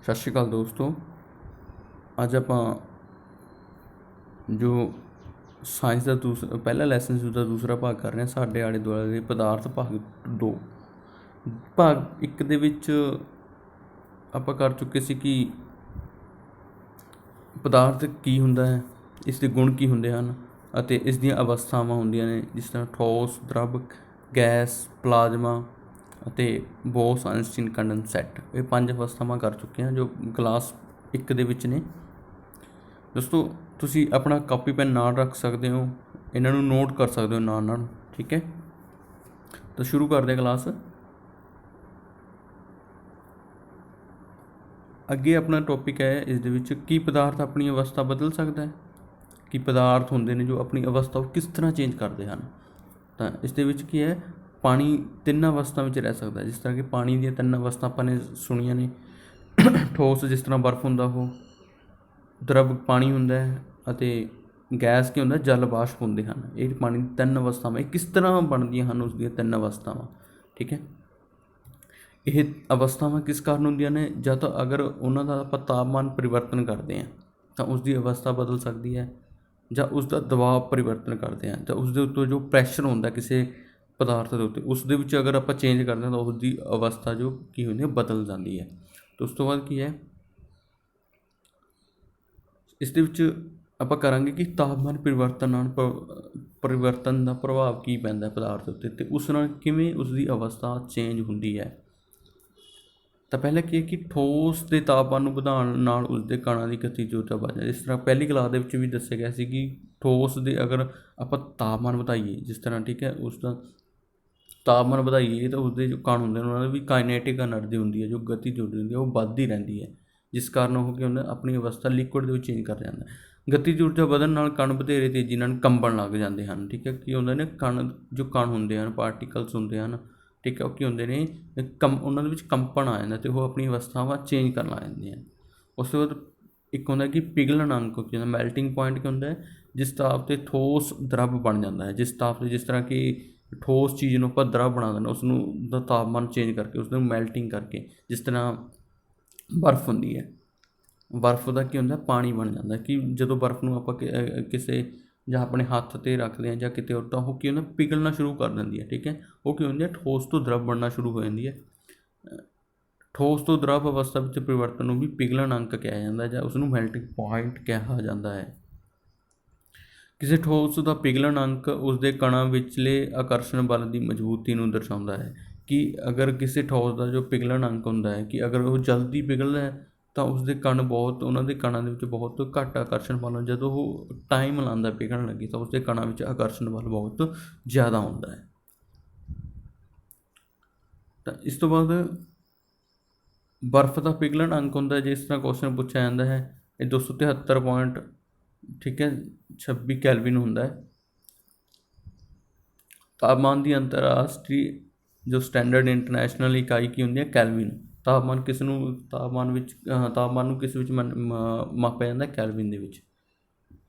ਸਤਿ ਸ਼੍ਰੀ ਅਕਾਲ ਦੋਸਤੋ। ਅੱਜ ਆਪਾਂ ਜੋ ਸਾਇੰਸ ਦਾ ਪਹਿਲਾ ਲੈਸਨ ਸੀ ਉਹਦਾ ਦੂਸਰਾ ਭਾਗ ਕਰ ਰਹੇ ਹਾਂ। ਸਾਡੇ ਆਲੇ ਦੁਆਲੇ ਦੇ ਪਦਾਰਥ ਭਾਗ 2। ਭਾਗ 1 ਦੇ ਵਿੱਚ ਆਪਾਂ ਕਰ ਚੁੱਕੇ ਸੀ ਕਿ ਪਦਾਰਥ ਕੀ ਹੁੰਦਾ ਹੈ, ਇਸ ਦੇ ਗੁਣ ਕੀ ਹੁੰਦੇ ਹਨ ਅਤੇ ਇਸ ਦੀਆਂ ਅਵਸਥਾਵਾਂ ਹੁੰਦੀਆਂ ਨੇ, ਜਿਸ ਤਰ੍ਹਾਂ ਠੋਸ, ਦ੍ਰਵ, ਗੈਸ, ਪਲਾਜ਼ਮਾ ਅਤੇ ਬੋਸ-ਆਇਨਸਟੀਨ ਕੰਡੈਂਸੇਟ। ਇਹ 5 ਅਵਸਥਾਵਾਂ ਕਰ ਚੁੱਕੇ ਹਾਂ ਜੋ ਕਲਾਸ 1 ਦੇ ਵਿੱਚ ਨੇ। ਦੋਸਤੋ ਤੁਸੀਂ ਆਪਣਾ ਕਾਪੀ ਪੈਨ ਨਾਲ ਰੱਖ ਸਕਦੇ ਹੋ, ਇਹਨਾਂ ਨੂੰ ਨੋਟ ਕਰ ਸਕਦੇ ਹੋ ਨਾਲ ਨਾਲ, ਠੀਕ ਹੈ। ਤਾਂ ਸ਼ੁਰੂ ਕਰਦੇ ਹਾਂ ਕਲਾਸ। ਅੱਗੇ ਆਪਣਾ ਟੌਪਿਕ ਹੈ ਇਸ ਦੇ ਵਿੱਚ ਕੀ ਪਦਾਰਥ ਆਪਣੀ ਅਵਸਥਾ ਬਦਲ ਸਕਦਾ ਹੈ, ਕੀ ਪਦਾਰਥ ਹੁੰਦੇ ਨੇ ਜੋ ਆਪਣੀ ਅਵਸਥਾ ਉਹ ਕਿਸ ਤਰ੍ਹਾਂ ਚੇਂਜ ਕਰਦੇ ਹਨ। ਤਾਂ ਇਸ ਦੇ ਵਿੱਚ ਕੀ ਹੈ, ਪਾਣੀ 3 ਅਵਸਥਾ ਵਿੱਚ ਰਹਿ ਸਕਦਾ ਹੈ। ਜਿਸ ਤਰ੍ਹਾਂ ਕਿ ਪਾਣੀ ਦੀਆਂ 3 ਅਵਸਥਾ ਆਪਾਂ ਨੇ ਸੁਣੀਆਂ ਨੇ। ਠੋਸ ਜਿਸ ਤਰ੍ਹਾਂ ਬਰਫ਼ ਹੁੰਦਾ ਉਹ, ਦ੍ਰਵ ਪਾਣੀ ਹੁੰਦਾ ਹੈ ਅਤੇ ਗੈਸ ਕੀ ਹੁੰਦਾ, ਜਲ ਵਾਸ਼ਪ ਹੁੰਦੇ ਹਨ। ਇਹ ਪਾਣੀ ਦੀ 3 ਅਵਸਥਾਵਾਂ। ਇਹ ਕਿਸ ਤਰ੍ਹਾਂ ਬਣਦੀਆਂ ਹਨ, ਉਸ ਦੀਆਂ 3 ਅਵਸਥਾਵਾਂ, ਠੀਕ ਹੈ। ਇਹ ਅਵਸਥਾਵਾਂ ਕਿਸ ਕਾਰਨ ਹੁੰਦੀਆਂ ਨੇ? ਜਾਂ ਤਾਂ ਅਗਰ ਉਹਨਾਂ ਦਾ ਆਪਾਂ ਤਾਪਮਾਨ ਪਰਿਵਰਤਨ ਕਰਦੇ ਹਾਂ ਤਾਂ ਉਸ ਦੀ ਅਵਸਥਾ ਬਦਲ ਸਕਦੀ ਹੈ, ਜਾਂ ਉਸ ਦਾ ਦਬਾਅ ਪਰਿਵਰਤਨ ਕਰਦੇ ਹਾਂ ਜਾਂ ਉਸ ਦੇ ਉੱਤੇ ਜੋ ਪ੍ਰੈਸ਼ਰ ਹੁੰਦਾ ਕਿਸੇ ਪਦਾਰਥ ਦੇ ਉੱਤੇ, ਉਸ ਦੇ ਵਿੱਚ ਅਗਰ ਆਪਾਂ ਚੇਂਜ ਕਰਦੇ ਹਾਂ ਤਾਂ ਉਸ ਦੀ ਅਵਸਥਾ ਜੋ ਕੀ ਹੁੰਦੀ ਹੈ, ਬਦਲ ਜਾਂਦੀ ਹੈ। ਅਤੇ ਉਸ ਤੋਂ ਬਾਅਦ ਕੀ ਹੈ, ਇਸ ਦੇ ਵਿੱਚ ਆਪਾਂ ਕਰਾਂਗੇ ਕਿ ਤਾਪਮਾਨ ਪਰਿਵਰਤਨ ਦਾ ਪ੍ਰਭਾਵ ਕੀ ਪੈਂਦਾ ਪਦਾਰਥ ਉੱਤੇ ਅਤੇ ਉਸ ਨਾਲ ਕਿਵੇਂ ਉਸ ਦੀ ਅਵਸਥਾ ਚੇਂਜ ਹੁੰਦੀ ਹੈ। ਤਾਂ ਪਹਿਲਾਂ ਕੀ ਹੈ ਕਿ ਠੋਸ ਦੇ ਤਾਪਮਾਨ ਨੂੰ ਵਧਾਉਣ ਨਾਲ ਉਸ ਦੇ ਕਣਾਂ ਦੀ ਗਤੀਜੋਗਤਾ ਵੱਧ ਜਾਂਦੀ। ਜਿਸ ਤਰ੍ਹਾਂ ਪਹਿਲੀ ਕਲਾਸ ਦੇ ਵਿੱਚ ਵੀ ਦੱਸਿਆ ਗਿਆ ਸੀ ਕਿ ਠੋਸ ਦੇ ਅਗਰ ਆਪਾਂ ਤਾਪਮਾਨ ਵਧਾਈਏ, ਜਿਸ ਤਰ੍ਹਾਂ, ਠੀਕ ਹੈ, ਉਸ ਦਾ ਤਾਪਮਾਨ ਵਧਾਈਏ ਤਾਂ ਉਸਦੇ ਜੋ ਕਣ ਹੁੰਦੇ ਨੇ ਉਹਨਾਂ ਦੀ ਵੀ ਕਾਈਨੈਟਿਕ ਐਨਰਜੀ ਹੁੰਦੀ ਹੈ, ਜੋ ਗਤੀਜੋਗਤਾ ਹੁੰਦੀ ਹੈ ਉਹ ਵੱਧਦੀ ਰਹਿੰਦੀ ਹੈ, ਜਿਸ ਕਾਰਨ ਉਹ ਕੀ ਹੁੰਦਾ, ਆਪਣੀ ਅਵਸਥਾ ਲਿਕੁਇਡ ਦੇ ਵਿੱਚ ਚੇਂਜ ਕਰ ਜਾਂਦਾ। ਗਤੀਜ ਊਰਜਾ ਵਧਣ ਨਾਲ ਕਣ ਵਧੇਰੇ ਤੇਜ਼ੀ ਨਾਲ ਕੰਬਣ ਲੱਗ ਜਾਂਦੇ ਹਨ, ਠੀਕ ਹੈ। ਕੀ ਹੁੰਦਾ ਨੇ, ਕਣ ਹੁੰਦੇ ਹਨ, ਪਾਰਟੀਕਲਸ ਹੁੰਦੇ ਹਨ, ਠੀਕ ਹੈ, ਉਹ ਕੀ ਹੁੰਦੇ ਨੇ, ਉਹਨਾਂ ਦੇ ਵਿੱਚ ਕੰਪਨ ਆ ਜਾਂਦਾ ਅਤੇ ਉਹ ਆਪਣੀ ਅਵਸਥਾਵਾਂ ਚੇਂਜ ਕਰਨ ਲੱਗ ਜਾਂਦੇ ਹਨ। ਉਸ ਤੋਂ ਬਾਅਦ ਇੱਕ ਹੁੰਦਾ ਕਿ ਪਿਘਲਣ ਅੰਕ ਕੀ ਹੁੰਦਾ, ਮੈਲਟਿੰਗ ਪੁਆਇੰਟ ਕੀ ਹੁੰਦਾ ਹੈ, ਜਿਸ ਤਾਪ 'ਤੇ ਠੋਸ ਦ੍ਰਵ ਬਣ ਜਾਂਦਾ ਹੈ। ਜਿਸ ਤਾਪ 'ਤੇ, ਜਿਸ ਤਰ੍ਹਾਂ ਕਿ ਠੋਸ ਚੀਜ਼ ਨੂੰ ਆਪਾਂ ਦ੍ਰਵ ਬਣਾ ਦਿੰਦੇ, ਉਸ ਨੂੰ ਦਾ ਤਾਪਮਾਨ ਚੇਂਜ ਕਰਕੇ, ਉਸ ਨੂੰ ਮੈਲਟਿੰਗ ਕਰਕੇ, ਜਿਸ ਤਰ੍ਹਾਂ ਬਰਫ਼ ਹੁੰਦੀ ਹੈ, ਬਰਫ਼ ਦਾ ਕੀ ਹੁੰਦਾ, ਪਾਣੀ ਬਣ ਜਾਂਦਾ। ਕਿ ਜਦੋਂ ਬਰਫ਼ ਨੂੰ ਆਪਾਂ ਕਿਸੇ ਜਾਂ ਆਪਣੇ ਹੱਥ 'ਤੇ ਰੱਖਦੇ ਹਾਂ ਜਾਂ ਕਿਤੇ ਹੋਰ, ਤਾਂ ਉਹ ਕੀ ਹੁੰਦਾ, ਪਿਘਲਣਾ ਸ਼ੁਰੂ ਕਰ ਦਿੰਦੀ ਹੈ, ਠੀਕ ਹੈ। ਉਹ ਕੀ ਹੁੰਦੀ ਹੈ, ਠੋਸ ਤੋਂ ਦ੍ਰਵ ਬਣਨਾ ਸ਼ੁਰੂ ਹੋ ਜਾਂਦੀ ਹੈ। ਠੋਸ ਤੋਂ ਦ੍ਰਵ ਅਵਸਥਾ ਵਿੱਚ ਪਰਿਵਰਤਨ ਨੂੰ ਵੀ ਪਿਘਲਣ ਅੰਕ ਕਿਹਾ ਜਾਂਦਾ ਜਾਂ ਉਸ ਨੂੰ ਮੈਲਟਿੰਗ ਪੁਆਇੰਟ ਕਿਹਾ ਜਾਂਦਾ ਹੈ। ਕਿਸੇ ਠੋਸ ਦਾ ਪਿਘਲਣ ਅੰਕ ਉਸ ਦੇ ਕਣਾਂ ਵਿਚਲੇ ਆਕਰਸ਼ਣ ਬਲ ਦੀ ਮਜ਼ਬੂਤੀ ਨੂੰ ਦਰਸਾਉਂਦਾ ਹੈ। ਕਿ ਅਗਰ ਕਿਸੇ ਠੋਸ ਦਾ ਜੋ ਪਿਘਲਣ ਅੰਕ ਹੁੰਦਾ ਹੈ, ਕਿ ਅਗਰ ਉਹ ਜਲਦੀ ਪਿਘਲਦਾ ਹੈ ਤਾਂ ਉਸਦੇ ਕਣ ਬਹੁਤ, ਉਹਨਾਂ ਦੇ ਕਣਾਂ ਦੇ ਵਿੱਚ ਬਹੁਤ ਘੱਟ ਆਕਰਸ਼ਣ ਬਲ, ਜਦੋਂ ਉਹ ਟਾਈਮ ਲਾਉਂਦਾ ਪਿਘਲਣ ਲੱਗੇ ਤਾਂ ਉਸਦੇ ਕਣਾਂ ਵਿੱਚ ਆਕਰਸ਼ਣ ਬਲ ਬਹੁਤ ਜ਼ਿਆਦਾ ਹੁੰਦਾ ਹੈ। ਤਾਂ ਇਸ ਤੋਂ ਬਾਅਦ ਬਰਫ਼ ਦਾ ਪਿਘਲਣ ਅੰਕ ਹੁੰਦਾ, ਜਿਸ ਤਰ੍ਹਾਂ ਕੁਐਸਚਨ ਪੁੱਛਿਆ ਜਾਂਦਾ ਹੈ, ਇਹ 273 ਪੁਆਇੰਟ, ਠੀਕ ਹੈ, 26 ਕੈਲਵਿਨ ਹੁੰਦਾ ਹੈ। ਤਾਪਮਾਨ ਦੀ ਅੰਤਰਰਾਸ਼ਟਰੀ ਜੋ ਸਟੈਂਡਰਡ ਇੰਟਰਨੈਸ਼ਨਲ ਇਕਾਈ ਕੀ ਹੁੰਦੀ ਹੈ, ਕੈਲਵਿਨ। ਤਾਪਮਾਨ ਕਿਸ ਨੂੰ, ਤਾਪਮਾਨ ਨੂੰ ਕਿਸ ਵਿੱਚ ਮਾਪਿਆ ਜਾਂਦਾ, ਕੈਲਵਿਨ ਦੇ ਵਿੱਚ।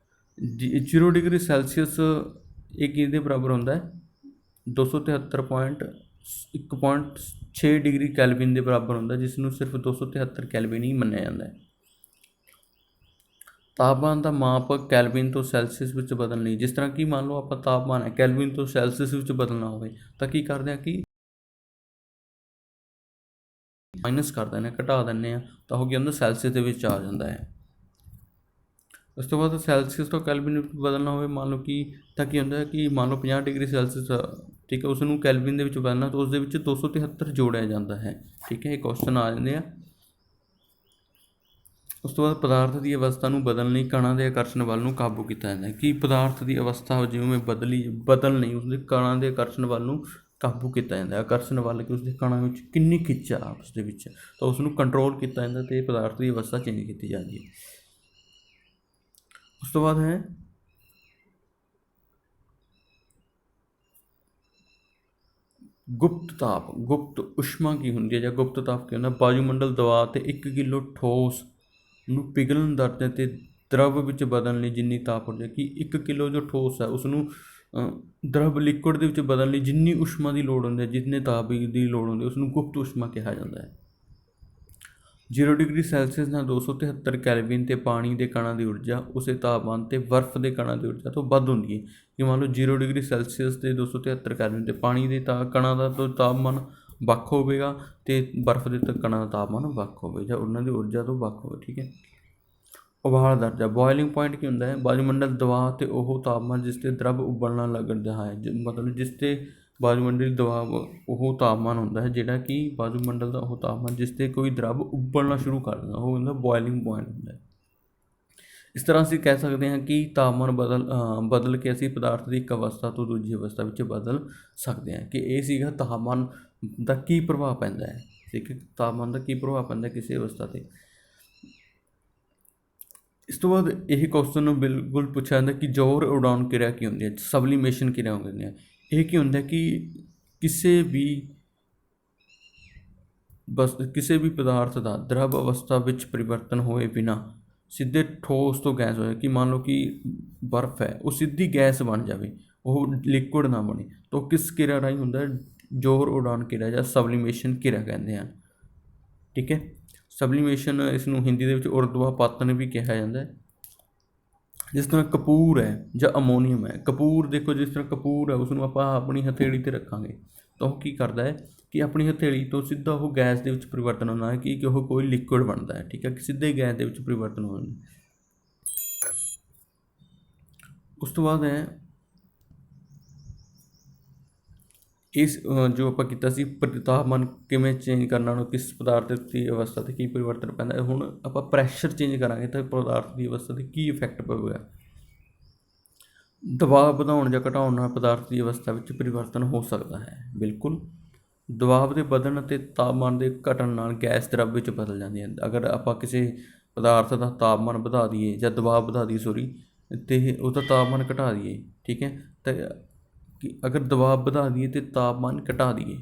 0 ਡਿਗਰੀ ਸੈਲਸੀਅਸ ਇਹ ਕਿਹਦੇ ਬਰਾਬਰ ਹੁੰਦਾ ਹੈ, 273.1.6 ਡਿਗਰੀ ਕੈਲਵਿਨ ਦੇ ਬਰਾਬਰ ਹੁੰਦਾ, ਜਿਸ ਨੂੰ ਸਿਰਫ 273 ਕੈਲਵਿਨ ਹੀ ਮੰਨਿਆ ਜਾਂਦਾ ਹੈ। ਤਾਪਮਾਨ ਦਾ ਮਾਪ ਕੈਲਵਿਨ ਤੋਂ ਸੈਲਸੀਅਸ ਵਿੱਚ ਬਦਲਣ ਲਈ, ਜਿਸ ਤਰ੍ਹਾਂ ਕਿ ਮੰਨ ਲਓ ਆਪਾਂ ਤਾਪਮਾਨ ਹੈ ਕੈਲਵਿਨ ਤੋਂ ਸੈਲਸੀਅਸ ਵਿੱਚ ਬਦਲਣਾ ਹੋਵੇ ਤਾਂ ਕੀ ਕਰਦੇ ਹਾਂ ਕਿ ਮਾਈਨਸ ਕਰ ਦਿੰਦੇ ਹਾਂ, ਘਟਾ ਦਿੰਦੇ ਹਾਂ, ਤਾਂ ਉਹ ਕੀ ਹੁੰਦਾ, ਸੈਲਸੀਅਸ ਦੇ ਵਿੱਚ ਆ ਜਾਂਦਾ ਹੈ। ਉਸ ਤੋਂ ਬਾਅਦ ਸੈਲਸੀਅਸ ਤੋਂ ਕੈਲਵਿਨ ਵਿੱਚ ਬਦਲਣਾ ਹੋਵੇ, ਮੰਨ ਲਓ ਕਿ, ਤਾਂ ਕੀ ਹੁੰਦਾ ਕਿ ਮੰਨ ਲਓ 50 ਡਿਗਰੀ ਸੈਲਸੀਅਸ, ਠੀਕ ਹੈ, ਉਸ ਨੂੰ ਕੈਲਵਿਨ ਦੇ ਵਿੱਚ ਬਦਲਣਾ ਤਾਂ ਉਸ ਦੇ ਵਿੱਚ 273 ਜੋੜਿਆ ਜਾਂਦਾ ਹੈ, ਠੀਕ ਹੈ। ਇਹ ਕੁਐਸਚਨ ਆ ਜਾਂਦੇ ਆ। ਉਸ ਤੋਂ ਬਾਅਦ ਪਦਾਰਥ ਦੀ ਅਵਸਥਾ ਨੂੰ ਬਦਲਣ ਲਈ ਕਣਾਂ ਦੇ ਆਕਰਸ਼ਣ ਬਲ ਨੂੰ ਕਾਬੂ ਕੀਤਾ ਜਾਂਦਾ ਹੈ। ਕਿ ਪਦਾਰਥ ਦੀ ਅਵਸਥਾ ਜਿਵੇਂ ਬਦਲ ਨਹੀਂ, ਉਸਦੇ ਕਣਾਂ ਦੇ ਆਕਰਸ਼ਣ ਬਲ ਨੂੰ ਕਾਬੂ ਕੀਤਾ ਜਾਂਦਾ ਹੈ। ਆਕਰਸ਼ਣ ਬਲ ਕਿ ਉਸਦੇ ਕਣਾਂ ਵਿੱਚ ਕਿੰਨੀ ਖਿੱਚ ਆ ਆਪਸ ਦੇ ਵਿੱਚ, ਤਾਂ ਉਸ ਨੂੰ ਕੰਟਰੋਲ ਕੀਤਾ ਜਾਂਦਾ ਅਤੇ ਪਦਾਰਥ ਦੀ ਅਵਸਥਾ ਚੇਂਜ ਕੀਤੀ ਜਾਂਦੀ ਹੈ। ਉਸ ਤੋਂ ਬਾਅਦ ਹੈ ਗੁਪਤ ਤਾਪ। ਗੁਪਤ ਉਸ਼ਮਾ ਕੀ ਹੁੰਦੀ ਹੈ ਜਾਂ ਗੁਪਤ ਤਾਪ ਕੀ ਹੁੰਦਾ, ਵਾਯੂਮੰਡਲ ਦਬਾਅ 'ਤੇ 1 ਕਿਲੋ ਠੋਸ ਨੂੰ ਪਿਘਲਣ ਦਰ 'ਤੇ ਦ੍ਰਵ ਵਿੱਚ ਬਦਲਣ ਲਈ ਜਿੰਨੀ ਤਾਪ ਊਰਜਾ, ਕਿ 1 ਕਿਲੋ ਜੋ ਠੋਸ ਹੈ ਉਸ ਨੂੰ ਦ੍ਰਵ ਲਿਕੁਇਡ ਦੇ ਵਿੱਚ ਬਦਲਣ ਲਈ ਜਿੰਨੀ ਉਸ਼ਮਾ ਦੀ ਲੋੜ ਹੁੰਦੀ ਹੈ, ਜਿੰਨੇ ਤਾਪ ਦੀ ਲੋੜ ਹੁੰਦੀ ਹੈ, ਉਸ ਨੂੰ ਗੁਪਤ ਉਸ਼ਮਾ ਕਿਹਾ ਜਾਂਦਾ ਹੈ। 0 ਡਿਗਰੀ ਸੈਲਸੀਅਸ ਨਾਲ 273 ਕੈਲਵਿਨ ਤੇ ਪਾਣੀ ਦੇ ਕਣਾਂ ਦੀ ਊਰਜਾ ਉਸੇ ਤਾਪਮਾਨ ਤੇ ਬਰਫ਼ ਦੇ ਕਣਾਂ ਦੀ ਊਰਜਾ ਤੋਂ ਵੱਧ ਹੁੰਦੀ ਹੈ। ਕਿ ਮੰਨ ਲਓ 0 ਡਿਗਰੀ ਸੈਲਸੀਅਸ ਤੇ 273 ਕੈਲਵਿਨ ਤੇ ਪਾਣੀ ਦੇ ਕਣਾਂ ਦਾ ਤਾਪਮਾਨ ਵੱਖ ਹੋਵੇਗਾ ਤੇ ਬਰਫ਼ ਦੇ ਕਣਾਂ ਦਾ ਤਾਪਮਾਨ ਵੱਖ ਹੋਵੇਗਾ ਜਾਂ ਉਹਨਾਂ ਦੀ ਊਰਜਾ ਤੋਂ ਵੱਖ ਹੋਵੇ। ਠੀਕ ਹੈ। ਉਬਾਲ ਦਰਜਾ, ਬੋਇਲਿੰਗ ਪੁਆਇੰਟ ਕੀ ਹੁੰਦਾ ਹੈ? ਵਾਯੂਮੰਡਲ ਦਬਾਅ ਤੇ ਉਹ ਤਾਪਮਾਨ ਜਿਸ ਤੇ ਦਰਵ ਉਬਲਣਾ ਲੱਗਦਾ ਹੈ, ਮਤਲਬ ਜਿਸ ਤੇ ਵਾਯੂਮੰਡਲੀ ਦਬਾਅ ਉਹ ਤਾਪਮਾਨ ਹੁੰਦਾ ਹੈ ਜਿਹੜਾ ਕਿ ਵਾਯੂਮੰਡਲ ਦਾ ਉਹ ਤਾਪਮਾਨ ਜਿਸ ਤੇ ਕੋਈ ਦਰਵ ਉਬਲਣਾ ਸ਼ੁਰੂ ਕਰ ਦਿੰਦਾ, ਉਹ ਹੁੰਦਾ ਬੋਇਲਿੰਗ ਪੁਆਇੰਟ ਹੁੰਦਾ ਹੈ। ਇਸ ਤਰ੍ਹਾਂ ਅਸੀਂ ਕਹਿ ਸਕਦੇ ਹਾਂ ਕਿ ਤਾਪਮਾਨ ਬਦਲ ਕੇ ਅਸੀਂ ਪਦਾਰਥ ਦੀ ਇੱਕ ਅਵਸਥਾ ਤੋਂ ਦੂਜੀ ਅਵਸਥਾ ਵਿੱਚ ਬਦਲ ਸਕਦੇ ਹਾਂ। ਕਿ ਇਹ ਸੀਗਾ ਤਾਪਮਾਨ ਦਾ ਕੀ ਪ੍ਰਭਾਵ ਪੈਂਦਾ ਹੈ, ਠੀਕ ਹੈ, ਤਾਪਮਾਨ ਦਾ ਕੀ ਪ੍ਰਭਾਵ ਪੈਂਦਾ ਕਿਸੇ ਅਵਸਥਾ 'ਤੇ। ਇਸ ਤੋਂ ਬਾਅਦ ਇਹ ਕੁਐਸਚਨ ਨੂੰ ਬਿਲਕੁਲ ਪੁੱਛਿਆ ਜਾਂਦਾ ਕਿ ਜ਼ੋਰ ਉਡਾਉਣ ਕਿਰਿਆ ਕੀ ਹੁੰਦੀ ਹੈ, ਸਬਲੀਮੇਸ਼ਨ ਕਿਰਿਆ ਹੁੰਦੀ ਹੈ। ਇਹ ਕੀ ਹੁੰਦਾ ਕਿ ਕਿਸੇ ਵੀ ਪਦਾਰਥ ਦਾ ਦਰਵ ਅਵਸਥਾ ਵਿੱਚ ਪਰਿਵਰਤਨ ਹੋਏ ਬਿਨਾਂ ਸਿੱਧੇ ਠੋਸ ਤੋਂ ਗੈਸ ਹੋਏ। ਕਿ ਮੰਨ ਲਓ ਕਿ ਬਰਫ਼ ਹੈ, ਉਹ ਸਿੱਧੀ ਗੈਸ ਬਣ ਜਾਵੇ, ਉਹ ਲਿਕੁਇਡ ਨਾ ਬਣੇ, ਤਾਂ ਕਿਸ ਕਿਰਿਆ ਰਾਹੀਂ ਹੁੰਦਾ? ਜ਼ੋਰ ਉਡਾਉਣ ਕਿਰਿਆ ਜਾਂ ਸਬਲੀਮੇਸ਼ਨ ਕਿਰਿਆ ਕਹਿੰਦੇ ਹਨ। ਠੀਕ ਹੈ। ਸਬਲੀਮੇਸ਼ਨ ਇਸ ਨੂੰ ਹਿੰਦੀ ਦੇ ਵਿੱਚ ਉਰਦਵਾ ਪਤਨ ਵੀ ਕਿਹਾ ਜਾਂਦਾ ਹੈ। ਜਿਸ ਤਰ੍ਹਾਂ ਕਪੂਰ ਹੈ ਜਾਂ ਅਮੋਨੀਅਮ ਹੈ। ਕਪੂਰ ਦੇਖੋ, ਜਿਸ ਤਰ੍ਹਾਂ ਕਪੂਰ ਹੈ ਉਸ ਨੂੰ ਆਪਾਂ ਆਪਣੀ ਹਥੇਲੀ 'ਤੇ ਰੱਖਾਂਗੇ ਤਾਂ ਉਹ ਕੀ ਕਰਦਾ ਹੈ ਕਿ ਆਪਣੀ ਹਥੇਲੀ ਤੋਂ ਸਿੱਧਾ ਉਹ ਗੈਸ ਦੇ ਵਿੱਚ ਪਰਿਵਰਤਨ ਹੁੰਦਾ ਹੈ ਕਿ ਉਹ ਕੋਈ ਲਿਕੁਇਡ ਬਣਦਾ ਹੈ। ਠੀਕ ਹੈ, ਕਿ ਸਿੱਧੇ ਗੈਸ ਦੇ ਵਿੱਚ ਪਰਿਵਰਤਨ ਹੋ ਜਾਂਦਾ। ਉਸ ਤੋਂ ਬਾਅਦ ਹੈ ਇਸ ਜੋ ਆਪਾਂ ਕੀਤਾ ਸੀ ਤਾਪਮਾਨ ਕਿਵੇਂ ਚੇਂਜ ਕਰਨਾ, ਉਹਨੂੰ ਕਿਸ ਪਦਾਰਥ ਦੀ ਅਵਸਥਾ 'ਤੇ ਕੀ ਪਰਿਵਰਤਨ ਪੈਂਦਾ। ਹੁਣ ਆਪਾਂ ਪ੍ਰੈਸ਼ਰ ਚੇਂਜ ਕਰਾਂਗੇ ਤਾਂ ਪਦਾਰਥ ਦੀ ਅਵਸਥਾ 'ਤੇ ਕੀ ਇਫੈਕਟ ਪਵੇਗਾ। ਦਬਾਅ ਵਧਾਉਣ ਜਾਂ ਘਟਾਉਣ ਨਾਲ ਪਦਾਰਥ ਦੀ ਅਵਸਥਾ ਵਿੱਚ ਪਰਿਵਰਤਨ ਹੋ ਸਕਦਾ ਹੈ। ਬਿਲਕੁਲ। ਦਬਾਅ ਦੇ ਵਧਣ ਅਤੇ ਤਾਪਮਾਨ ਦੇ ਘਟਣ ਨਾਲ ਗੈਸ ਦਰਵ ਵਿੱਚ ਬਦਲ ਜਾਂਦੀ ਹੈ। ਅਗਰ ਆਪਾਂ ਕਿਸੇ ਪਦਾਰਥ ਦਾ ਤਾਪਮਾਨ ਵਧਾ ਦਈਏ ਜਾਂ ਦਬਾਅ ਵਧਾ ਦਈਏ ਅਤੇ ਉਹਦਾ ਤਾਪਮਾਨ ਘਟਾ ਦਈਏ, ਠੀਕ ਹੈ, ਤਾਂ ਕਿ ਅਗਰ ਦਬਾਅ ਵਧਾ ਦਈਏ ਅਤੇ ਤਾਪਮਾਨ ਘਟਾ ਦਈਏ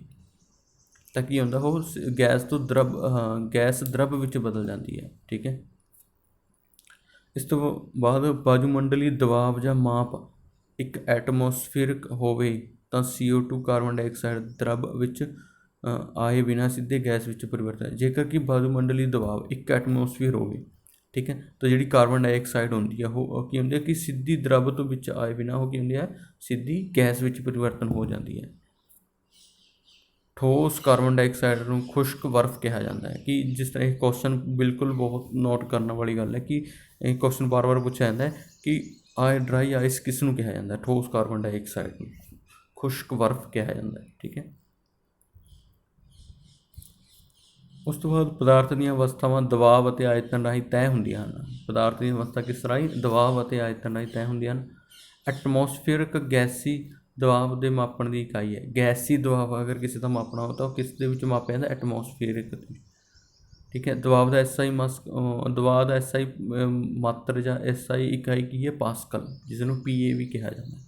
ਤਾਂ ਕੀ ਹੁੰਦਾ, ਉਹ ਗੈਸ ਦਰਵ ਵਿੱਚ ਬਦਲ ਜਾਂਦੀ ਹੈ। ਠੀਕ ਹੈ। ਇਸ ਤੋਂ ਬਾਅਦ ਵਾਯੂਮੰਡਲੀ ਦਬਾਅ ਜਾਂ ਮਾਪ ਇੱਕ ਐਟਮੋਸਫੀਅਰਿਕ ਹੋਵੇ ਤਾਂ CO2 ਕਾਰਬਨ ਡਾਈਆਕਸਾਈਡ ਦਰਵ ਵਿੱਚ ਆਏ ਬਿਨਾਂ ਸਿੱਧੇ ਗੈਸ ਵਿੱਚ ਪਰਿਵਰਤਨ ਹੈ। ਜੇਕਰ ਕਿ ਵਾਯੂਮੰਡਲੀ ਦਬਾਅ ਇੱਕ ਐਟਮੋਸਫੀਅਰ ਹੋਵੇ, ਠੀਕ ਹੈ, ਤਾਂ ਜਿਹੜੀ ਕਾਰਬਨ ਡਾਈਆਕਸਾਈਡ ਹੁੰਦੀ ਹੈ ਉਹ ਕੀ ਹੁੰਦੀ ਹੈ ਕਿ ਸਿੱਧੀ ਦਰਵ ਤੋਂ ਵਿੱਚ ਆਏ ਬਿਨਾਂ ਉਹ ਕੀ ਹੁੰਦੀ ਹੈ, ਸਿੱਧੀ ਗੈਸ ਵਿੱਚ ਪਰਿਵਰਤਨ ਹੋ ਜਾਂਦੀ ਹੈ। ਠੋਸ ਕਾਰਬਨ ਡਾਈਆਕਸਾਈਡ ਨੂੰ ਖੁਸ਼ਕ ਬਰਫ਼ ਕਿਹਾ ਜਾਂਦਾ ਹੈ। ਕਿ ਜਿਸ ਤਰ੍ਹਾਂ ਇਹ ਕੁਐਸਚਨ ਬਿਲਕੁਲ ਬਹੁਤ ਨੋਟ ਕਰਨ ਵਾਲੀ ਗੱਲ ਹੈ ਕਿ ਇਹ ਕੁਐਸਚਨ ਵਾਰ-ਵਾਰ ਪੁੱਛਿਆ ਜਾਂਦਾ ਹੈ ਕਿ ਡਰਾਈ ਆਈਸ ਕਿਸ ਨੂੰ ਕਿਹਾ ਜਾਂਦਾ? ਠੋਸ ਕਾਰਬਨ ਡਾਈਆਕਸਾਈਡ ਨੂੰ ਖੁਸ਼ਕ ਬਰਫ਼ ਕਿਹਾ ਜਾਂਦਾ ਹੈ। ਠੀਕ ਹੈ। ਉਸ ਤੋਂ ਬਾਅਦ ਪਦਾਰਥ ਦੀਆਂ ਅਵਸਥਾਵਾਂ ਦਬਾਅ ਅਤੇ ਆਇਤਨ ਰਾਹੀਂ ਤੈਅ ਹੁੰਦੀਆਂ ਹਨ। ਪਦਾਰਥ ਦੀ ਅਵਸਥਾ ਕਿਸ ਰਾਹੀਂ? ਦਬਾਅ ਅਤੇ ਆਇਤਨ ਰਾਹੀਂ ਤੈਅ ਹੁੰਦੀਆਂ ਹਨ। ਐਟਮੋਸਫੀਅਰਿਕ ਗੈਸੀ ਦਬਾਅ ਦੇ ਮਾਪਣ ਦੀ ਇਕਾਈ ਹੈ। ਗੈਸੀ ਦਬਾਅ ਅਗਰ ਕਿਸੇ ਦਾ ਮਾਪਣਾ ਹੋ ਤਾਂ ਉਹ ਕਿਸ ਦੇ ਵਿੱਚ ਮਾਪਿਆ ਜਾਂਦਾ? ਐਟਮੋਸਫੀਅਰਿਕ। ਠੀਕ ਹੈ। ਦਬਾਅ ਦਾ SI ਮਾਤਰ ਜਾਂ SI ਇਕਾਈ ਕੀ ਹੈ? ਪਾਸਕਲ, ਜਿਸ ਨੂੰ PA ਵੀ ਕਿਹਾ ਜਾਂਦਾ।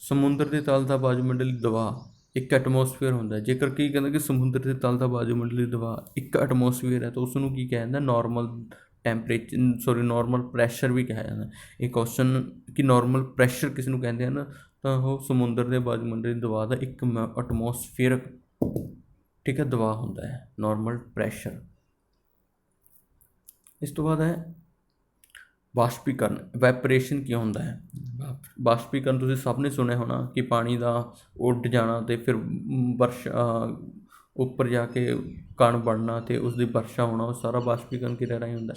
ਸਮੁੰਦਰ ਦੇ ਤਲ ਦਾ ਵਾਯੂਮੰਡਲੀ ਦਬਾਅ ਇੱਕ ਐਟਮੋਸਫੀਅਰ ਹੁੰਦਾ। ਜੇਕਰ ਕੀ ਕਹਿੰਦਾ ਕਿ ਸਮੁੰਦਰ ਦੇ ਤਲ ਦਾ ਵਾਯੂਮੰਡਲੀ ਦਬਾਅ ਇੱਕ ਐਟਮੋਸਫੀਅਰ ਹੈ ਤਾਂ ਉਸ ਨੂੰ ਕੀ ਕਿਹਾ ਜਾਂਦਾ? ਨੋਰਮਲ ਪ੍ਰੈਸ਼ਰ ਵੀ ਕਿਹਾ ਜਾਂਦਾ। ਇਹ ਕੁਐਸਚਨ ਕਿ ਨੋਰਮਲ ਪ੍ਰੈਸ਼ਰ ਕਿਸ ਨੂੰ ਕਹਿੰਦੇ ਹਨ ਤਾਂ ਉਹ ਸਮੁੰਦਰ ਦੇ ਵਾਯੂਮੰਡਲੀ ਦਬਾਅ ਦਾ ਇੱਕ ਐਟਮੋਸਫੀਅਰਕ, ਠੀਕ ਹੈ, ਦਬਾਅ ਹੁੰਦਾ ਹੈ, ਨੋਰਮਲ ਪ੍ਰੈਸ਼ਰ। ਇਸ ਤੋਂ ਬਾਅਦ ਹੈ ਬਾਸ਼ਪੀਕਰਨ। ਵੈਪਰੇਸ਼ਨ ਕੀ ਹੁੰਦਾ ਹੈ? ਬਾਸ਼ਪੀਕਰਨ ਤੁਸੀਂ ਸਭ ਨੇ ਸੁਣਿਆ ਹੋਣਾ ਕਿ ਪਾਣੀ ਦਾ ਉੱਡ ਜਾਣਾ ਅਤੇ ਫਿਰ ਉੱਪਰ ਜਾ ਕੇ ਕਣ ਬਣਨਾ ਅਤੇ ਉਸ ਦੀ ਵਰਸ਼ਾ ਹੋਣਾ, ਉਹ ਸਾਰਾ ਬਾਸ਼ਪੀਕਰਨ ਕਿਰਿਆ ਰਾਹੀਂ ਹੁੰਦਾ।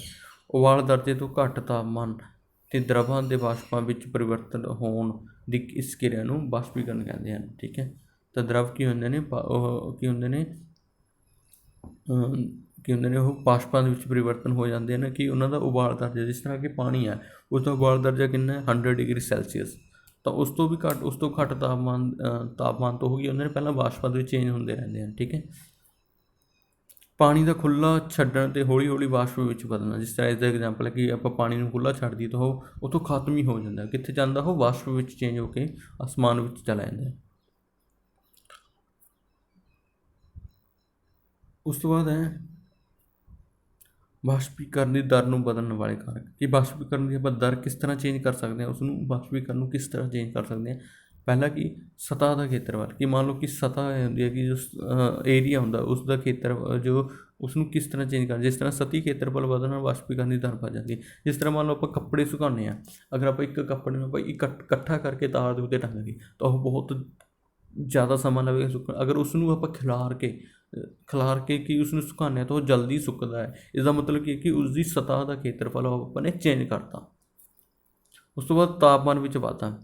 ਉਬਾਲ ਦਰਜੇ ਤੋਂ ਘੱਟ ਤਾਪਮਾਨ ਅਤੇ ਦਰਵਾਂ ਦੇ ਵਾਸ਼ਪਾਂ ਵਿੱਚ ਪਰਿਵਰਤਨ ਹੋਣ ਦੀ ਇਸ ਕਿਰਿਆ ਨੂੰ ਬਾਸ਼ਪੀਕਰਨ ਕਹਿੰਦੇ ਹਨ। ਠੀਕ ਹੈ। ਤਾਂ ਦਰਵ ਕੀ ਹੁੰਦੇ ਨੇ? ਉਹ ਵਾਸ਼ਪਾਂ ਦੇ ਵਿੱਚ ਪਰਿਵਰਤਨ ਹੋ ਜਾਂਦੇ ਹਨ। ਕਿ ਉਹਨਾਂ ਦਾ ਉਬਾਲ ਦਰਜਾ, ਜਿਸ ਤਰ੍ਹਾਂ ਕਿ ਪਾਣੀ ਹੈ ਉਸ ਦਾ ਉਬਾਲ ਦਰਜਾ ਕਿੰਨਾ ਹੈ? 100 ਡਿਗਰੀ ਸੈਲਸੀਅਸ। ਤਾਂ ਉਸ ਤੋਂ ਘੱਟ ਤਾਪਮਾਨ ਤੋਂ ਹੋ ਗਈ ਉਹਨਾਂ ਨੇ ਪਹਿਲਾਂ ਵਾਸ਼ਪਾਂ ਦੇ ਵਿੱਚ ਚੇਂਜ ਹੁੰਦੇ ਰਹਿੰਦੇ ਹਨ। ਠੀਕ ਹੈ। ਪਾਣੀ ਦਾ ਖੁੱਲ੍ਹਾ ਛੱਡਣ ਅਤੇ ਹੌਲੀ ਹੌਲੀ ਵਾਸ਼ਪ ਵਿੱਚ ਬਦਲਣਾ। ਜਿਸ ਤਰ੍ਹਾਂ ਇਸ ਦਾ ਐਗਜ਼ਾਮਪਲ ਹੈ ਕਿ ਆਪਾਂ ਪਾਣੀ ਨੂੰ ਖੁੱਲ੍ਹਾ ਛੱਡ ਦਈਏ ਤਾਂ ਉਹ ਉੱਥੋਂ ਖਤਮ ਹੀ ਹੋ ਜਾਂਦਾ। ਕਿੱਥੇ ਜਾਂਦਾ? ਉਹ ਵਾਸ਼ਪ ਵਿੱਚ ਚੇਂਜ ਹੋ ਕੇ ਅਸਮਾਨ ਵਿੱਚ ਚਲਾ ਜਾਂਦਾ। ਉਸ ਤੋਂ ਬਾਅਦ ਹੈ ਬਾਸ਼ਪੀਕਰਨ ਦੀ ਦਰ ਨੂੰ ਬਦਲਣ ਵਾਲੇ ਕਾਰਕ। ਕਿ ਬਾਸ਼ਪੀਕਰਨ ਦੀ ਆਪਾਂ ਦਰ ਕਿਸ ਤਰ੍ਹਾਂ ਚੇਂਜ ਕਰ ਸਕਦੇ ਹਾਂ, ਉਸਨੂੰ ਬਾਸ਼ਪੀਕਰਨ ਨੂੰ ਕਿਸ ਤਰ੍ਹਾਂ ਚੇਂਜ ਕਰ ਸਕਦੇ ਹਾਂ। ਪਹਿਲਾ ਕੀ ਸਤਹ ਦਾ ਖੇਤਰਫਲ, ਕਿ ਮੰਨ ਲਓ ਕਿ ਸਤਹ ਹੁੰਦੀ ਹੈ ਕਿ ਜੋ ਏਰੀਆ ਹੁੰਦਾ ਉਸ ਦਾ ਖੇਤਰ ਜੋ ਉਸਨੂੰ ਕਿਸ ਤਰ੍ਹਾਂ ਚੇਂਜ ਕਰ, ਜਿਸ ਤਰ੍ਹਾਂ ਸਤਹੀ ਖੇਤਰਫਲ ਵਧਣ ਨਾਲ ਵਾਸ਼ਪੀਕਰਨ ਦੀ ਦਰ ਵੱਧ ਜਾਂਦੀ ਹੈ। ਜਿਸ ਤਰ੍ਹਾਂ ਮੰਨ ਲਓ ਆਪਾਂ ਕੱਪੜੇ ਸੁਕਾਉਂਦੇ ਹਾਂ, ਅਗਰ ਆਪਾਂ ਇੱਕ ਕੱਪੜੇ ਨੂੰ ਆਪਾਂ ਇਕੱਠਾ ਕਰਕੇ ਤਾਰ ਦੇ ਉੱਤੇ ਟੰਗ ਦਈਏ ਤਾਂ ਉਹ ਬਹੁਤ ਜ਼ਿਆਦਾ ਸਮਾਂ ਲਵੇਗਾ ਸੁੱਕਣ। ਅਗਰ ਉਸ ਨੂੰ ਆਪਾਂ ਖਿਲਾਰ ਕੇ ਕਿ ਉਸ ਨੂੰ ਸੁਕਾਉਂਦੇ ਹਾਂ ਤਾਂ ਉਹ ਜਲਦੀ ਸੁੱਕਦਾ ਹੈ। ਇਸਦਾ ਮਤਲਬ ਕੀ ਹੈ ਕਿ ਉਸ ਦੀ ਸਤਹ ਦਾ ਖੇਤਰਫਲ ਆਪਾਂ ਨੇ ਚੇਂਜ ਕਰਤਾ। ਉਸ ਤੋਂ ਬਾਅਦ ਤਾਪਮਾਨ ਵਿੱਚ ਵਾਧਾ।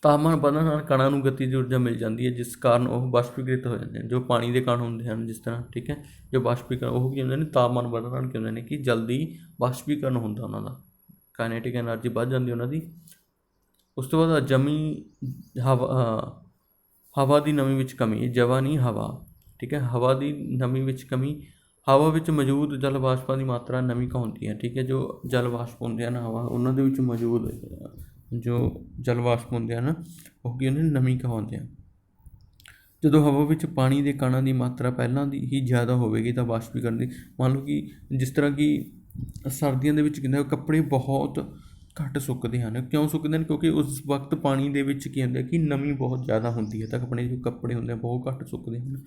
ਤਾਪਮਾਨ ਵਧਣ ਨਾਲ ਕਣਾਂ ਨੂੰ ਗਤੀਜ ਊਰਜਾ ਮਿਲ ਜਾਂਦੀ ਹੈ, ਜਿਸ ਕਾਰਨ ਉਹ ਬਾਸ਼ਪੀਕ੍ਰਿਤ ਹੋ ਜਾਂਦੇ ਹਨ। ਜੋ ਪਾਣੀ ਦੇ ਕਣ ਹੁੰਦੇ ਹਨ ਜਿਸ ਤਰ੍ਹਾਂ, ਠੀਕ ਹੈ, ਜੋ ਬਾਸ਼ਪੀਕਰਨ ਉਹ ਕੀ ਹੁੰਦੇ ਨੇ, ਤਾਪਮਾਨ ਵਧਣ ਨਾਲ ਕੀ ਹੁੰਦੇ ਨੇ ਕਿ ਜਲਦੀ ਬਾਸ਼ਪੀਕਰਨ ਹੁੰਦਾ ਉਹਨਾਂ ਦਾ, ਕਾਈਨੈਟਿਕ ਐਨਰਜੀ ਵੱਧ ਜਾਂਦੀ ਉਹਨਾਂ ਦੀ। ਉਸ ਤੋਂ ਬਾਅਦ ਹਵਾ ਦੀ ਨਮੀ ਵਿੱਚ ਕਮੀ, ਜਵਾ ਨਹੀਂ ਹਵਾ, ਠੀਕ ਹੈ, ਹਵਾ ਦੀ ਨਮੀ ਵਿੱਚ ਕਮੀ। ਹਵਾ ਵਿੱਚ ਮੌਜੂਦ ਜਲ ਵਾਸ਼ਪਾਂ ਦੀ ਮਾਤਰਾ ਨਮੀ ਕਹਾਉਂਦੀ ਹੈ, ਠੀਕ ਹੈ। ਜੋ ਜਲ ਵਾਸ਼ਪ ਹੁੰਦੇ ਹਨ ਹਵਾ, ਉਹਨਾਂ ਦੇ ਵਿੱਚ ਮੌਜੂਦ ਜੋ ਜਲ ਵਾਸ਼ਪ ਹੁੰਦੇ ਹਨ ਉਹ ਕੀ ਹੁੰਦੇ ਨੇ, ਨਮੀ ਕਹਾਉਂਦੇ ਹਨ। ਜਦੋਂ ਹਵਾ ਵਿੱਚ ਪਾਣੀ ਦੇ ਕਣਾਂ ਦੀ ਮਾਤਰਾ ਪਹਿਲਾਂ ਦੀ ਹੀ ਜ਼ਿਆਦਾ ਹੋਵੇਗੀ ਤਾਂ ਵਾਸ਼ਪੀਕਰਨ ਦੀ, ਮੰਨ ਲਓ ਕਿ ਜਿਸ ਤਰ੍ਹਾਂ ਕਿ ਸਰਦੀਆਂ ਦੇ ਵਿੱਚ ਕਹਿੰਦੇ ਕੱਪੜੇ ਬਹੁਤ ਘੱਟ ਸੁੱਕਦੇ ਹਨ। ਕਿਉਂ ਸੁੱਕਦੇ ਹਨ? ਕਿਉਂਕਿ ਉਸ ਵਕਤ ਪਾਣੀ ਦੇ ਵਿੱਚ ਕੀ ਹੁੰਦਾ ਕਿ ਨਮੀ ਬਹੁਤ ਜ਼ਿਆਦਾ ਹੁੰਦੀ ਹੈ, ਤਾਂ ਜੋ ਕੱਪੜੇ ਹੁੰਦੇ ਆ ਬਹੁਤ ਘੱਟ ਸੁੱਕਦੇ ਹਨ।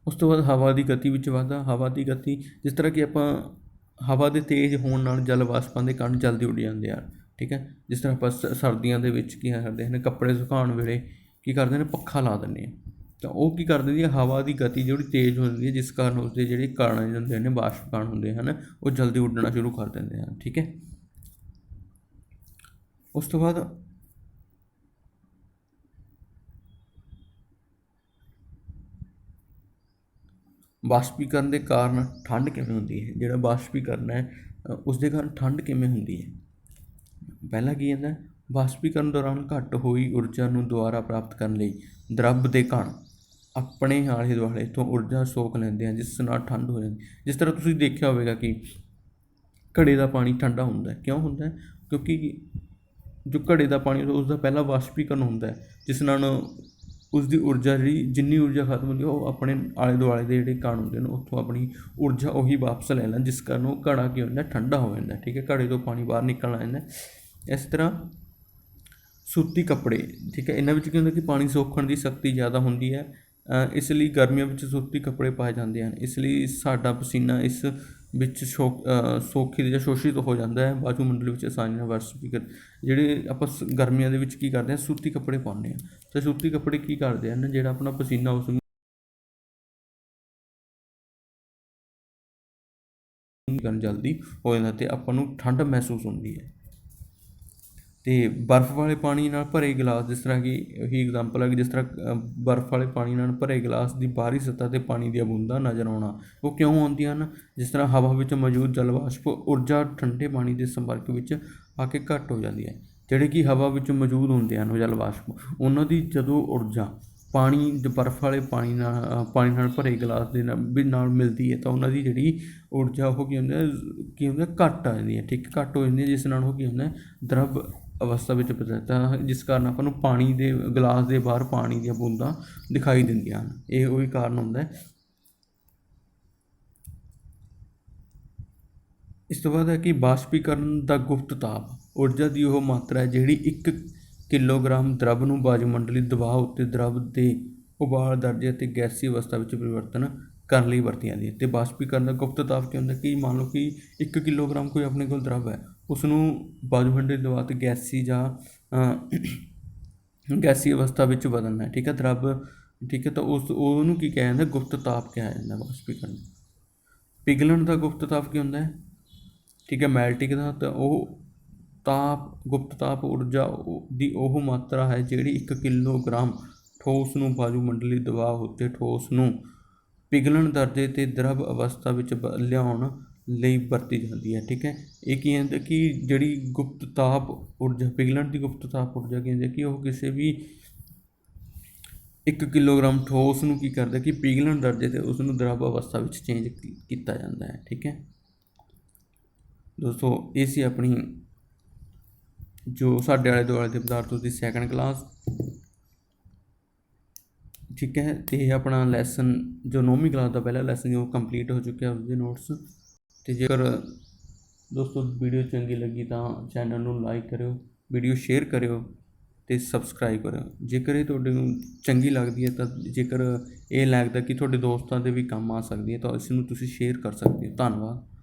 ਉਸ ਤੋਂ ਬਾਅਦ ਹਵਾ ਦੀ ਗਤੀ ਵਿੱਚ ਵਾਧਾ। ਹਵਾ ਦੀ ਗਤੀ, ਜਿਸ ਤਰ੍ਹਾਂ ਕਿ ਆਪਾਂ ਹਵਾ ਦੇ ਤੇਜ਼ ਹੋਣ ਨਾਲ ਜਲ ਵਾਸ਼ਪਾਂ ਦੇ ਕਣ ਜਲਦੀ ਉੱਡ ਜਾਂਦੇ ਹਨ, ਠੀਕ ਹੈ। ਜਿਸ ਤਰ੍ਹਾਂ ਆਪਾਂ ਸਰਦੀਆਂ ਦੇ ਵਿੱਚ ਕੀ ਕਰਦੇ ਹਨ, ਕੱਪੜੇ ਸੁਕਾਉਣ ਵੇਲੇ ਕੀ ਕਰਦੇ ਨੇ, ਪੱਖਾ ਲਾ ਦਿੰਦੇ ਹਾਂ, ਤਾਂ ਉਹ ਕੀ ਕਰ ਦਿੰਦੀ ਹੈ, ਹਵਾ ਦੀ ਗਤੀ ਜਿਹੜੀ ਤੇਜ਼ ਹੋ ਜਾਂਦੀ ਹੈ, ਜਿਸ ਕਾਰਨ ਉਸਦੇ ਜਿਹੜੇ ਕਣ ਹੁੰਦੇ ਨੇ, ਵਾਸ਼ਪ ਕਣ ਹੁੰਦੇ ਹਨ, ਉਹ ਜਲਦੀ ਉੱਡਣਾ ਸ਼ੁਰੂ ਕਰ ਦਿੰਦੇ ਹਨ, ਠੀਕ ਹੈ। ਉਸ ਤੋਂ ਬਾਅਦ ਬਾਸ਼ਪੀਕਰਨ ਦੇ ਕਾਰਨ ਠੰਡ ਕਿਵੇਂ ਹੁੰਦੀ ਹੈ। ਜਿਹੜਾ ਬਾਸ਼ਪੀਕਰਨ ਹੈ ਉਸ ਦੇ ਕਾਰਨ ਠੰਡ ਕਿਵੇਂ ਹੁੰਦੀ ਹੈ। ਪਹਿਲਾਂ ਕੀ ਹੁੰਦਾ, ਬਾਸ਼ਪੀਕਰਨ ਦੌਰਾਨ ਘੱਟ ਹੋਈ ਊਰਜਾ ਨੂੰ ਦੁਬਾਰਾ ਪ੍ਰਾਪਤ ਕਰਨ ਲਈ ਦਰੱਬ ਦੇ ਕਣ ਆਪਣੇ ਆਲੇ ਦੁਆਲੇ ਤੋਂ ਊਰਜਾ ਸੋਖ ਲੈਂਦੇ ਹਨ, ਜਿਸ ਨਾਲ ਠੰਡ ਹੋ ਜਾਂਦੀ। ਜਿਸ ਤਰ੍ਹਾਂ ਤੁਸੀਂ ਦੇਖਿਆ ਹੋਵੇਗਾ ਕਿ ਘੜੇ ਦਾ ਪਾਣੀ ਠੰਡਾ ਹੁੰਦਾ ਹੈ। ਕਿਉਂ ਹੁੰਦਾ ਹੈ? ਕਿਉਂਕਿ ਜੋ ਘੜੇ ਦਾ ਪਾਣੀ ਉਸ ਦਾ ਪਹਿਲਾ ਬਾਸ਼ਪੀਕਰਨ ਹੁੰਦਾ ਹੈ, ਜਿਸ ਨਾਲ ਉਸ ਦੀ ਊਰਜਾ ਜਿੰਨੀ ਊਰਜਾ ਖਤਮ ਹੁੰਦੀ ਹੈ ਉਹ ਆਪਣੇ ਆਲੇ ਦੁਆਲੇ ਦੇ ਜਿਹੜੇ ਕਣ ਹੁੰਦੇ ਨੇ ਉੱਥੋਂ ਆਪਣੀ ਊਰਜਾ ਉਹੀ ਵਾਪਸ ਲੈ ਲੈਣ, ਜਿਸ ਕਾਰਨ ਉਹ ਘੜਾ ਕੀ ਹੁੰਦਾ, ਠੰਡਾ ਹੋ ਜਾਂਦਾ, ਠੀਕ ਹੈ। ਘੜੇ ਤੋਂ ਪਾਣੀ ਬਾਹਰ ਨਿਕਲ ਲੱਗ ਜਾਂਦਾ। ਇਸ ਤਰ੍ਹਾਂ ਸੂਤੀ ਕੱਪੜੇ, ਠੀਕ ਹੈ, ਇਹਨਾਂ ਵਿੱਚ ਕੀ ਹੁੰਦਾ ਕਿ ਪਾਣੀ ਸੋਖਣ ਦੀ ਸ਼ਕਤੀ ਜ਼ਿਆਦਾ ਹੁੰਦੀ ਹੈ, ਇਸ ਲਈ ਗਰਮੀਆਂ ਵਿੱਚ ਸੂਤੀ ਕੱਪੜੇ ਪਾਏ ਜਾਂਦੇ ਹਨ। ਇਸ ਲਈ ਸਾਡਾ ਪਸੀਨਾ ਇਸ ਵਿੱਚ ਸੋਖੀ ਜਾਂ ਸ਼ੋਸ਼ਿਤ ਹੋ ਜਾਂਦਾ ਹੈ, ਵਾਯੂਮੰਡਲ ਵਿੱਚ ਆਸਾਨੀ ਨਾਲ ਵਾਸ਼ਪੀਕਰ। ਜਿਹੜੇ ਆਪਾਂ ਗਰਮੀਆਂ ਦੇ ਵਿੱਚ ਕੀ ਕਰਦੇ ਹਾਂ, ਸੂਤੀ ਕੱਪੜੇ ਪਾਉਂਦੇ ਹਾਂ, ਤਾਂ ਸੂਤੀ ਕੱਪੜੇ ਕੀ ਕਰਦੇ ਹਨ, ਜਿਹੜਾ ਆਪਣਾ ਪਸੀਨਾ ਉਸ ਨੂੰ ਜਲਦੀ ਹੋ ਜਾਂਦਾ ਅਤੇ ਆਪਾਂ ਨੂੰ ਠੰਡ ਮਹਿਸੂਸ ਹੁੰਦੀ ਹੈ। ਅਤੇ ਬਰਫ਼ ਵਾਲੇ ਪਾਣੀ ਨਾਲ ਭਰੇ ਗਿਲਾਸ, ਜਿਸ ਤਰ੍ਹਾਂ ਕਿ ਇਹੀ ਐਗਜ਼ਾਮਪਲ ਹੈ ਕਿ ਜਿਸ ਤਰ੍ਹਾਂ ਬਰਫ਼ ਵਾਲੇ ਪਾਣੀ ਨਾਲ ਭਰੇ ਗਿਲਾਸ ਦੀ ਬਾਹਰੀ ਸਤ੍ਹਾ 'ਤੇ ਪਾਣੀ ਦੀਆਂ ਬੂੰਦਾਂ ਨਜ਼ਰ ਆਉਣਾ, ਉਹ ਕਿਉਂ ਆਉਂਦੀਆਂ ਹਨ? ਜਿਸ ਤਰ੍ਹਾਂ ਹਵਾ ਵਿੱਚ ਮੌਜੂਦ ਜਲ ਵਾਸ਼ਪ ਊਰਜਾ ਠੰਡੇ ਪਾਣੀ ਦੇ ਸੰਪਰਕ ਵਿੱਚ ਆ ਕੇ ਘੱਟ ਹੋ ਜਾਂਦੀ ਹੈ। ਜਿਹੜੇ ਕਿ ਹਵਾ ਵਿੱਚ ਮੌਜੂਦ ਹੁੰਦੇ ਹਨ ਜਲ ਵਾਸ਼ਪ, ਉਹਨਾਂ ਦੀ ਜਦੋਂ ਊਰਜਾ ਪਾਣੀ ਬਰਫ਼ ਵਾਲੇ ਪਾਣੀ ਨਾਲ ਭਰੇ ਗਿਲਾਸ ਦੇ ਨਾਲ ਮਿਲਦੀ ਹੈ ਤਾਂ ਉਹਨਾਂ ਦੀ ਜਿਹੜੀ ਊਰਜਾ ਉਹ ਕੀ ਹੁੰਦਾ ਘੱਟ ਆ ਜਾਂਦੀ ਹੈ, ਠੀਕ, ਘੱਟ ਹੋ ਜਾਂਦੀ ਹੈ, ਜਿਸ ਨਾਲ ਉਹ ਕੀ ਹੁੰਦਾ ਦਰਵ ਅਵਸਥਾ ਵਿੱਚ ਬਦਲਦਾ, ਜਿਸ ਕਾਰਨ ਆਪਾਂ ਨੂੰ ਪਾਣੀ ਦੇ ਗਲਾਸ ਦੇ ਬਾਹਰ ਪਾਣੀ ਦੀਆਂ ਬੂੰਦਾਂ ਦਿਖਾਈ ਦਿੰਦੀਆਂ ਹਨ। ਇਹ ਉਹੀ ਕਾਰਨ ਹੁੰਦਾ ਹੈ। ਇਸ ਤੋਂ ਬਾਅਦ ਹੈ ਕਿ ਬਾਸ਼ਪੀਕਰਨ ਦਾ ਗੁਪਤ ਤਾਪ, ਊਰਜਾ ਦੀ ਉਹ ਮਾਤਰਾ ਹੈ ਜਿਹੜੀ 1 ਕਿਲੋਗ੍ਰਾਮ ਦਰਵ ਨੂੰ ਵਾਯੂਮੰਡਲੀ ਦਬਾਅ ਉੱਤੇ ਦਰਵ ਦੇ ਉਬਾਲ ਦਰਜੇ ਅਤੇ ਗੈਸੀ ਅਵਸਥਾ ਵਿੱਚ ਪਰਿਵਰਤਨ ਕਰਨ ਲਈ ਵਰਤੀ ਜਾਂਦੀ ਹੈ। ਅਤੇ ਬਾਸ਼ਪੀਕਰਨ ਦਾ ਗੁਪਤ ਤਾਪ ਕੀ ਹੁੰਦਾ ਕਿ ਮੰਨ ਲਓ ਕਿ 1 ਕਿਲੋਗ੍ਰਾਮ ਕੋਈ ਆਪਣੇ ਕੋਲ ਦਰਵ ਹੈ, ਉਸ ਨੂੰ ਵਾਯੂਮੰਡਲੀ ਦਬਾਅ ਅਤੇ ਗੈਸੀ ਅਵਸਥਾ ਵਿੱਚ ਬਦਲਣਾ ਹੈ, ਠੀਕ ਹੈ, ਦਰਵ, ਠੀਕ ਹੈ, ਤਾਂ ਉਹਨੂੰ ਕੀ ਕਿਹਾ ਜਾਂਦਾ, ਗੁਪਤ ਤਾਪ ਕਿਹਾ ਜਾਂਦਾ ਬਾਸ਼ਪੀਕਰਨ। ਪਿਘਲਣ ਦਾ ਗੁਪਤ ਤਾਪ ਕੀ ਹੁੰਦਾ ਹੈ, ਠੀਕ ਹੈ, ਮੈਲਟਿੰਗ ਦਾ, ਤਾਂ ਉਹ ਗੁਪਤ ਤਾਪ ਊਰਜਾ ਦੀ ਉਹ ਮਾਤਰਾ ਹੈ ਜਿਹੜੀ 1 ਕਿਲੋਗ੍ਰਾਮ ਠੋਸ ਨੂੰ ਵਾਯੂਮੰਡਲੀ ਦਬਾਅ ਉੱਤੇ ਠੋਸ ਨੂੰ ਪਿਘਲਣ ਦਰਜੇ 'ਤੇ ਦਰਵ ਅਵਸਥਾ ਵਿੱਚ ਲਿਆਉਣ ਲਈ ਵਰਤੀ ਜਾਂਦੀ ਹੈ, ਠੀਕ ਹੈ। ਇਹ ਕੀ ਹੁੰਦਾ ਕਿ ਜਿਹੜੀ ਗੁਪਤ ਤਾਪ ਊਰਜਾ, ਪਿਘਲਣ ਦੀ ਗੁਪਤ ਤਾਪ ਊਰਜਾ ਕੀ ਹੁੰਦੀ ਕਿ ਉਹ ਕਿਸੇ ਵੀ 1 ਕਿਲੋਗ੍ਰਾਮ ਠੋਸ ਨੂੰ ਕੀ ਕਰਦਾ ਕਿ ਪਿਘਲਣ ਦਰਜੇ 'ਤੇ ਉਸ ਨੂੰ ਦਰਵ ਅਵਸਥਾ ਵਿੱਚ ਚੇਂਜ ਕੀਤਾ ਜਾਂਦਾ ਹੈ, ਠੀਕ ਹੈ ਦੋਸਤੋ। ਇਹ ਸੀ ਆਪਣੀ ਜੋ ਸਾਡੇ ਆਲੇ ਦੁਆਲੇ ਦੇ ਪਦਾਰਥ ਦੀ ਸੈਕੰਡ ਕਲਾਸ, ਠੀਕ ਹੈ। ਅਤੇ ਇਹ ਆਪਣਾ ਲੈਸਨ ਜੋ 9ਵੀਂ ਕਲਾਸ ਦਾ ਪਹਿਲਾ ਲੈਸਨ ਉਹ ਕੰਪਲੀਟ ਹੋ ਚੁੱਕਿਆ, ਉਸਦੇ ਨੋਟਸ। ਅਤੇ ਜੇਕਰ ਦੋਸਤੋ ਵੀਡੀਓ ਚੰਗੀ ਲੱਗੀ ਤਾਂ ਚੈਨਲ ਨੂੰ ਲਾਈਕ ਕਰਿਓ, ਵੀਡੀਓ ਸ਼ੇਅਰ ਕਰਿਓ, ਅਤੇ ਸਬਸਕ੍ਰਾਈਬ ਕਰਿਓ। ਜੇਕਰ ਇਹ ਤੁਹਾਡੇ ਨੂੰ ਚੰਗੀ ਲੱਗਦੀ ਹੈ ਤਾਂ ਜੇਕਰ ਇਹ ਲੱਗਦਾ ਕਿ ਤੁਹਾਡੇ ਦੋਸਤਾਂ ਦੇ ਵੀ ਕੰਮ ਆ ਸਕਦੀ ਹੈ ਤਾਂ ਇਸ ਨੂੰ ਤੁਸੀਂ ਸ਼ੇਅਰ ਕਰ ਸਕਦੇ ਹੋ। ਧੰਨਵਾਦ।